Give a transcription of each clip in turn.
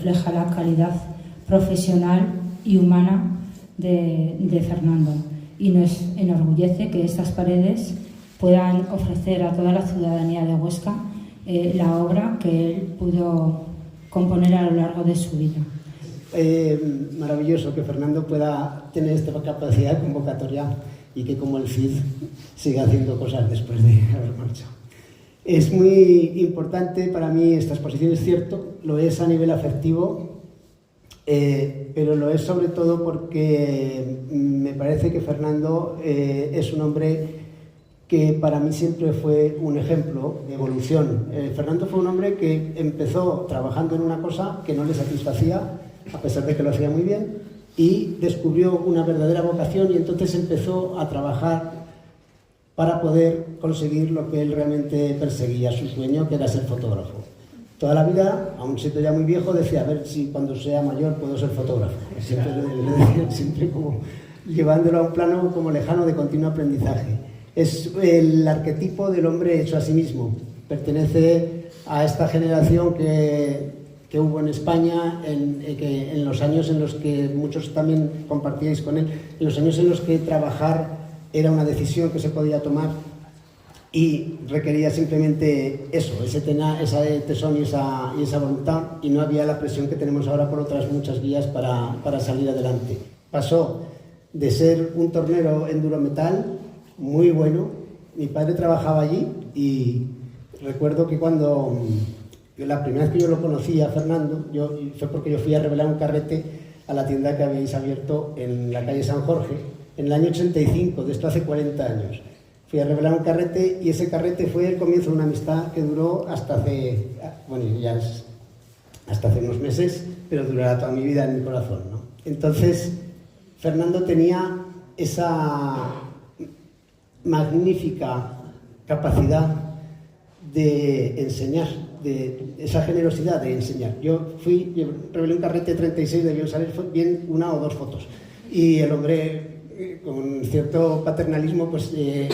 refleja la calidad profesional y humana de Fernando, y nos enorgullece que estas paredes puedan ofrecer a toda la ciudadanía de Huesca la obra que él pudo componer a lo largo de su vida. Maravilloso que Fernando pueda tener esta capacidad de convocatoria y que, como el Cid, siga haciendo cosas después de haber marchado. Es muy importante para mí esta exposición, es cierto, lo es a nivel afectivo, pero lo es sobre todo porque me parece que Fernando es un hombre que para mí siempre fue un ejemplo de evolución. Fernando fue un hombre que empezó trabajando en una cosa que no le satisfacía, a pesar de que lo hacía muy bien, y descubrió una verdadera vocación y entonces empezó a trabajar para poder conseguir lo que él realmente perseguía, su sueño, que era ser fotógrafo. Toda la vida, aún siendo ya muy viejo, decía, a ver si cuando sea mayor puedo ser fotógrafo. Siempre como llevándolo a un plano como lejano de continuo aprendizaje. Es el arquetipo del hombre hecho a sí mismo. Pertenece a esta generación que hubo en España en los años en los que muchos también compartíais con él, en los años en los que trabajar era una decisión que se podía tomar y requería simplemente eso, ese tesón y esa voluntad, y no había la presión que tenemos ahora por otras muchas guías para salir adelante. Pasó de ser un tornero endurometal muy bueno. Mi padre trabajaba allí y recuerdo que cuando la primera vez que yo lo conocí a Fernando, fue porque yo fui a revelar un carrete a la tienda que habíais abierto en la calle San Jorge en el año 85, de esto hace 40 años. Fui a revelar un carrete y ese carrete fue el comienzo de una amistad que duró hasta hace unos meses, pero durará toda mi vida en mi corazón, ¿no? Entonces, Fernando tenía esa magnífica capacidad de enseñar, de esa generosidad de enseñar. Yo revelé un carrete 36, debió salir bien una o dos fotos. Y el hombre, con cierto paternalismo, pues me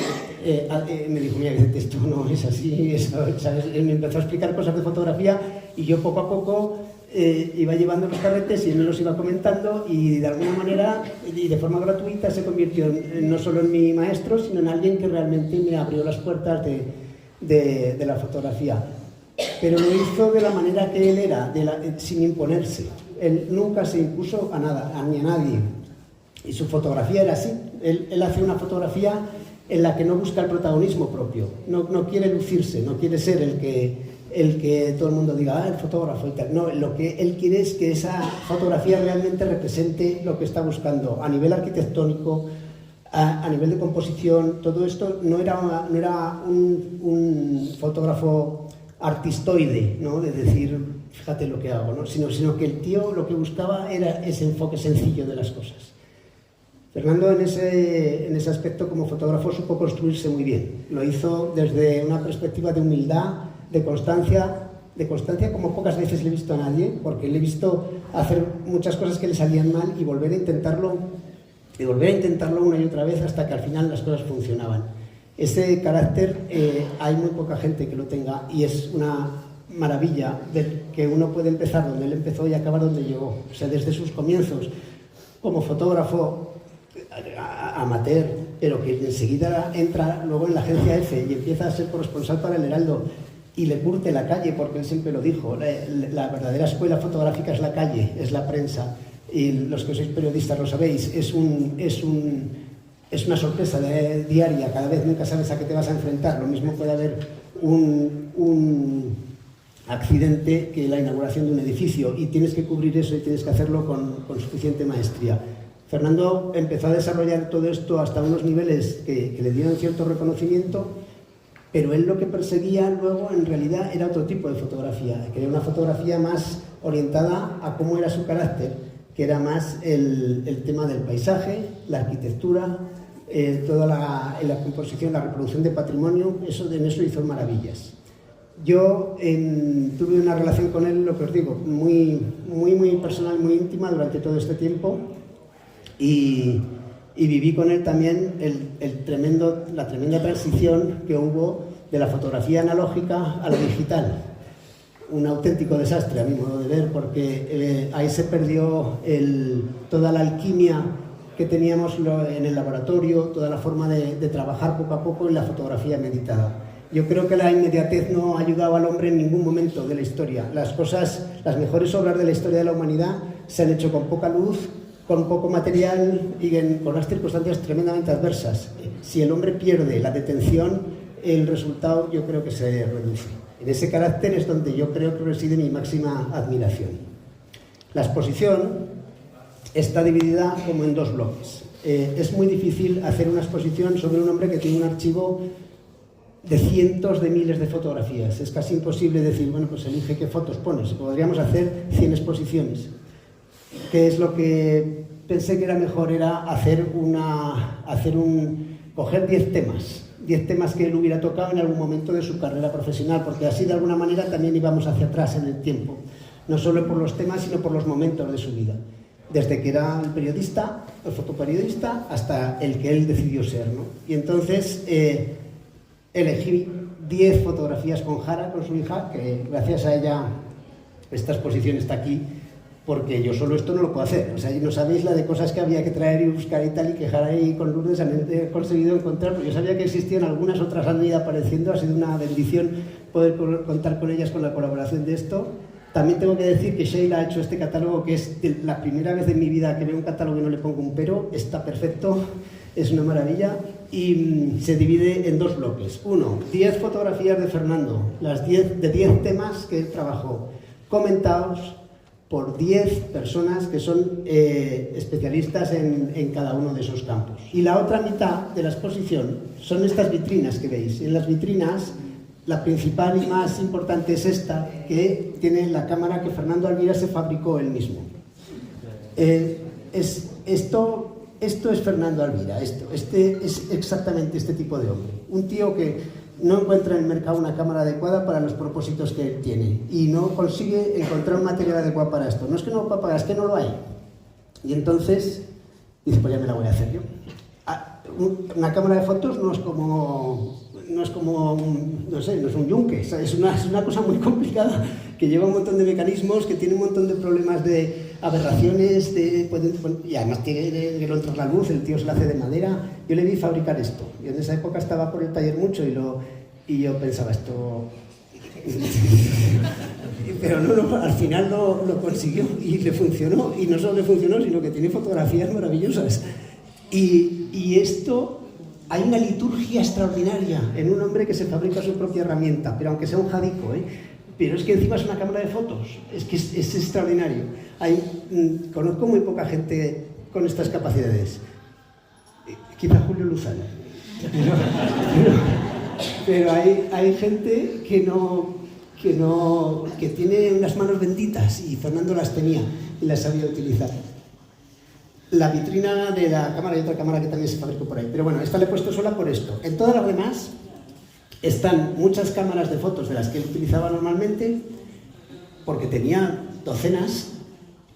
dijo, mira, esto no es así, eso, ¿sabes? Él me empezó a explicar cosas de fotografía y yo poco a poco iba llevando los carretes y él me los iba comentando, y de alguna manera y de forma gratuita se convirtió no solo en mi maestro, sino en alguien que realmente me abrió las puertas de la fotografía. Pero lo hizo de la manera que él era, sin imponerse. Él nunca se impuso a nada, ni a nadie. Y su fotografía era así. Él hace una fotografía en la que no busca el protagonismo propio. No quiere lucirse, no quiere ser el que todo el mundo diga, el fotógrafo y tal. No, lo que él quiere es que esa fotografía realmente represente lo que está buscando a nivel arquitectónico, a nivel de composición. Todo esto no era un fotógrafo artistoide, ¿no? De decir, fíjate lo que hago, ¿no? Sino que el tío lo que buscaba era ese enfoque sencillo de las cosas. Fernando en ese aspecto como fotógrafo supo construirse muy bien. Lo hizo desde una perspectiva de humildad, de constancia como pocas veces le he visto a nadie, porque le he visto hacer muchas cosas que le salían mal y volver a intentarlo una y otra vez hasta que al final las cosas funcionaban. Ese carácter hay muy poca gente que lo tenga, y es una maravilla que uno puede empezar donde él empezó y acabar donde llegó. O sea, desde sus comienzos como fotógrafo amateur, pero que enseguida entra luego en la agencia F y empieza a ser corresponsal para El Heraldo y le curte la calle, porque él siempre lo dijo, la verdadera escuela fotográfica es la calle, es la prensa, y los que sois periodistas lo sabéis, es una sorpresa diaria, cada vez nunca sabes a qué te vas a enfrentar. Lo mismo puede haber un accidente que la inauguración de un edificio, y tienes que cubrir eso y tienes que hacerlo con suficiente maestría. Fernando empezó a desarrollar todo esto hasta unos niveles que le dieron cierto reconocimiento, pero él lo que perseguía luego en realidad era otro tipo de fotografía, que era una fotografía más orientada a cómo era su carácter, que era más el tema del paisaje, la arquitectura, toda la composición, la reproducción de patrimonio. En eso hizo maravillas. Yo tuve una relación con él, lo que os digo, muy, muy, muy personal, muy íntima durante todo este tiempo, y viví con él también la tremenda transición que hubo de la fotografía analógica a la digital. un auténtico desastre a mi modo de ver, porque ahí se perdió toda la alquimia que teníamos en el laboratorio, toda la forma de trabajar poco a poco en la fotografía meditada. Yo creo que la inmediatez no ha ayudado al hombre en ningún momento de la historia. Las mejores obras de la historia de la humanidad se han hecho con poca luz, con poco material y con unas circunstancias tremendamente adversas. Si el hombre pierde la detención, el resultado yo creo que se reduce. En ese carácter es donde yo creo que reside mi máxima admiración. La exposición está dividida como en dos bloques. Es muy difícil hacer una exposición sobre un hombre que tiene un archivo de cientos de miles de fotografías. Es casi imposible decir, bueno, pues elige qué fotos pones. Podríamos hacer 100 exposiciones. ¿Qué es lo que pensé que era mejor? Era coger 10 temas que él hubiera tocado en algún momento de su carrera profesional, porque así de alguna manera también íbamos hacia atrás en el tiempo, no solo por los temas, sino por los momentos de su vida, desde que era el periodista, el fotoperiodista, hasta el que él decidió ser, ¿no? Y entonces elegí 10 fotografías con Jara, con su hija, que gracias a ella esta exposición está aquí, porque yo solo esto no lo puedo hacer. O sea, no sabéis la de cosas que había que traer y buscar y tal, y que Jara y con Lourdes han conseguido encontrar, porque yo sabía que existían algunas, otras han ido apareciendo, ha sido una bendición poder contar con ellas con la colaboración de esto. También tengo que decir que Sheila ha hecho este catálogo, que es la primera vez en mi vida que veo un catálogo y no le pongo un pero, está perfecto, es una maravilla, y se divide en dos bloques. Uno, 10 fotografías de Fernando, de 10 temas que él trabajó, comentados por 10 personas que son especialistas en cada uno de esos campos. Y la otra mitad de la exposición son estas vitrinas que veis. En las vitrinas, la principal y más importante es esta, que tiene la cámara que Fernando Alvira se fabricó él mismo. Esto es Fernando Alvira, este es exactamente este tipo de hombre. Un tío que no encuentra en el mercado una cámara adecuada para los propósitos que él tiene y no consigue encontrar un material adecuado para esto. No es que no lo pueda pagar, es que no lo hay. Y entonces dice, pues ya me la voy a hacer yo. Una cámara de fotos no es un yunque, es una cosa muy complicada que lleva un montón de mecanismos, que tiene un montón de problemas de aberraciones, y además tiene que no entra la luz, el tío se la hace de madera. Yo le vi fabricar esto. Yo en esa época estaba por el taller mucho y yo pensaba esto... Pero no, al final lo consiguió y le funcionó. Y no solo le funcionó, sino que tiene fotografías maravillosas. Y esto... Hay una liturgia extraordinaria en un hombre que se fabrica su propia herramienta, pero aunque sea un jadico, pero es que encima es una cámara de fotos, es que es extraordinario. Conozco muy poca gente con estas capacidades, quizá Julio Luzano, pero hay gente que tiene unas manos benditas, y Fernando las tenía y las sabía utilizar. La vitrina de la cámara y otra cámara que también se fabricó por ahí. Pero bueno, esta la he puesto sola por esto. En todas las demás están muchas cámaras de fotos de las que él utilizaba normalmente, porque tenía docenas,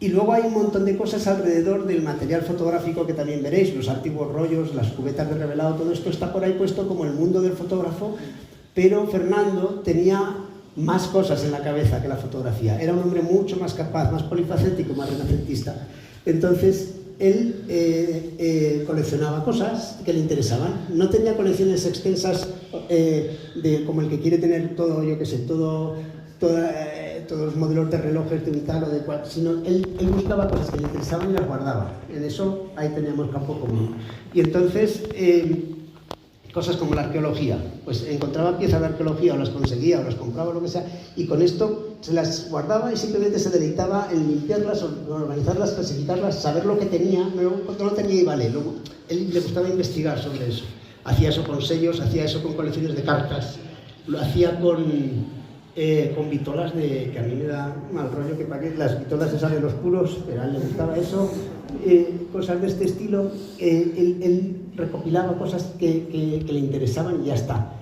y luego hay un montón de cosas alrededor del material fotográfico que también veréis, los antiguos rollos, las cubetas de revelado, todo esto está por ahí puesto como el mundo del fotógrafo, pero Fernando tenía más cosas en la cabeza que la fotografía. Era un hombre mucho más capaz, más polifacético, más renacentista. Entonces, él coleccionaba cosas que le interesaban. No tenía colecciones extensas como el que quiere tener todo, yo qué sé, todos los modelos de relojes de un tal o de cual, sino él buscaba cosas que le interesaban y las guardaba. En eso ahí teníamos campo común. Y entonces, cosas como la arqueología, pues encontraba piezas de arqueología o las conseguía o las compraba o lo que sea, y con esto se las guardaba y simplemente se deleitaba en limpiarlas, organizarlas, clasificarlas, saber lo que tenía. Cuando no tenía y vale, luego él le gustaba investigar sobre eso. Hacía eso con sellos, hacía eso con colecciones de cartas, lo hacía con vitolas que a mí me da mal rollo que para que las vitolas se salen los puros, pero a él le gustaba eso, cosas de este estilo. Él recopilaba cosas que le interesaban y ya está.